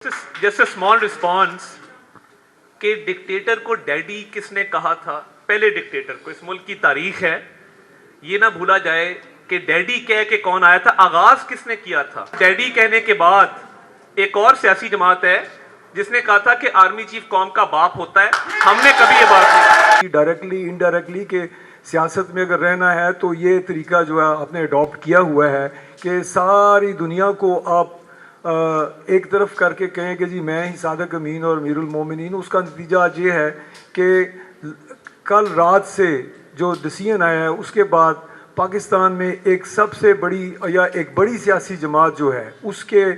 Just small response कि dictator को daddy किसने कहा था, पहले डिक्टेटर को, इस मुल्क की तारीख है, ये ना भूला जाए कि डैडी कह के कौन आया था, आगाज किसने किया था। डैडी कहने के बाद एक और सियासी जमात है जिसने कहा था कि आर्मी चीफ कौम का बाप होता है। हमने कभी ये बात नहीं, डायरेक्टली इनडायरेक्टली के सियासत में अगर रहना है तो ये तरीका जो है आपने अडॉप्ट किया हुआ है कि सारी दुनिया को आप एक तरफ करके कहें कि जी मैं ही सादिक अमीन और अमीरुल मोमिनीन। उसका नतीजा आज ये है कि कल रात से जो डिसीजन आया है उसके बाद पाकिस्तान में एक सबसे बड़ी या एक बड़ी सियासी जमात जो है उसके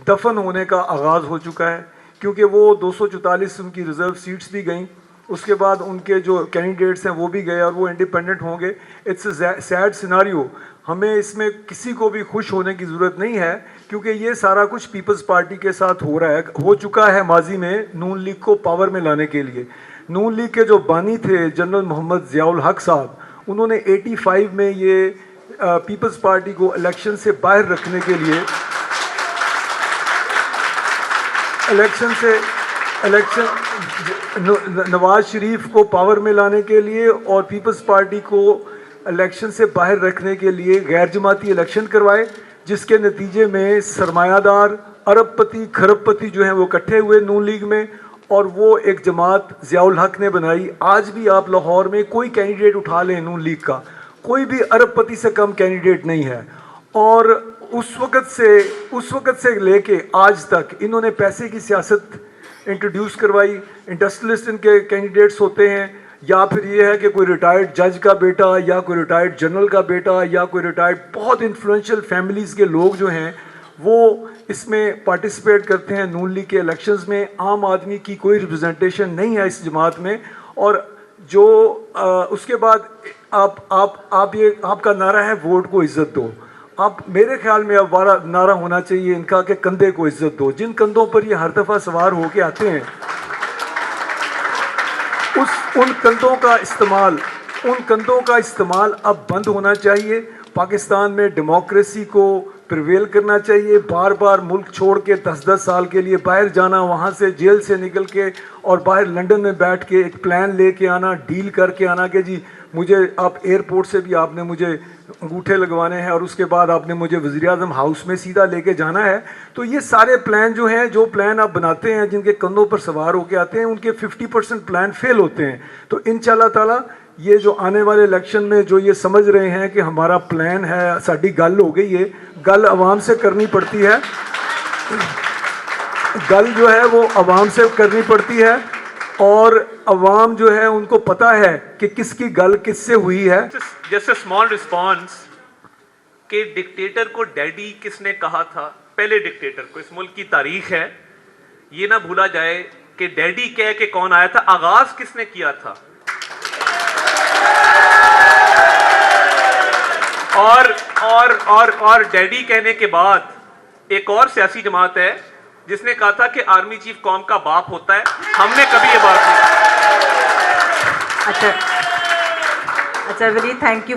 दफन होने का आगाज़ हो चुका है, क्योंकि वो 244 उनकी रिज़र्व सीट्स भी गईं, उसके बाद उनके जो कैंडिडेट्स हैं वो भी गए और वो इंडिपेंडेंट होंगे। It's a sad scenario. हमें इसमें किसी को भी खुश होने की ज़रूरत नहीं है, क्योंकि ये सारा कुछ पीपल्स पार्टी के साथ हो रहा है, हो चुका है माजी में नून लीग को पावर में लाने के लिए। नून लीग के जो बानी थे जनरल मोहम्मद ज़ियाउल हक साहब, उन्होंने 85 में ये पीपल्स पार्टी को इलेक्शन से बाहर रखने के लिए नवाज शरीफ को पावर में लाने के लिए और पीपल्स पार्टी को इलेक्शन से बाहर रखने के लिए गैर जमाती इलेक्शन करवाए, जिसके नतीजे में सरमायादार अरबपति खरबपति जो हैं वो इकट्ठे हुए नून लीग में और वो एक जमात ज़ियाउल हक ने बनाई। आज भी आप लाहौर में कोई कैंडिडेट उठा लें नून लीग का, कोई भी अरबपति से कम कैंडिडेट नहीं है। और उस वक़्त से लेके आज तक इन्होंने पैसे की सियासत इंट्रोड्यूस करवाई। इंडस्ट्रियलिस्ट इनके कैंडिडेट्स होते हैं, या फिर ये है कि कोई रिटायर्ड जज का बेटा या कोई रिटायर्ड जनरल का बेटा या कोई रिटायर्ड बहुत इन्फ्लुएंशियल फैमिलीज़ के लोग जो हैं वो इसमें पार्टिसिपेट करते हैं नून लीग के इलेक्शंस में। आम आदमी की कोई रिप्रेजेंटेशन नहीं है इस जमात में। और जो उसके बाद आप ये आपका नारा है वोट को इज्जत दो। आप मेरे ख्याल में अब नारा होना चाहिए इनका कि कंधे को इज्जत दो। जिन कंधों पर ये हर दफ़ा सवार होके आते हैं उन कंधों का इस्तेमाल अब बंद होना चाहिए। पाकिस्तान में डेमोक्रेसी को प्रिवेल करना चाहिए। बार बार मुल्क छोड़ के 10-10 साल के लिए बाहर जाना, वहाँ से जेल से निकल के और बाहर लंदन में बैठ के एक प्लान लेके आना, डील करके आना कि जी मुझे आप एयरपोर्ट से भी आपने मुझे अंगूठे लगवाने हैं और उसके बाद आपने मुझे वज़ीर-ए-आज़म हाउस में सीधा लेके जाना है। तो ये सारे प्लान जो हैं, जो प्लान आप बनाते हैं, जिनके कंधों पर सवार होके आते हैं, उनके 50% प्लान फेल होते हैं। तो इंशाल्लाह ताला ये जो आने वाले इलेक्शन में जो ये समझ रहे हैं कि हमारा प्लान है, साड़ी गल हो गई है, गल आवाम से करनी पड़ती है, गल जो है वो आवाम से करनी पड़ती है और अवाम जो है उनको पता है कि किसकी गल किससे हुई है। जस्ट स्मॉल रिस्पॉन्स कि डिक्टेटर को डैडी किसने कहा था, पहले डिक्टेटर को, इस मुल्क की तारीख है, ये ना भूला जाए कि डैडी कह के कौन आया था, आगाज किसने किया था। और डैडी कहने के बाद एक और सियासी जमात है जिसने कहा था कि आर्मी चीफ कौम का बाप होता है। हमने कभी ये बात नहीं। अच्छा वली, थैंक यू।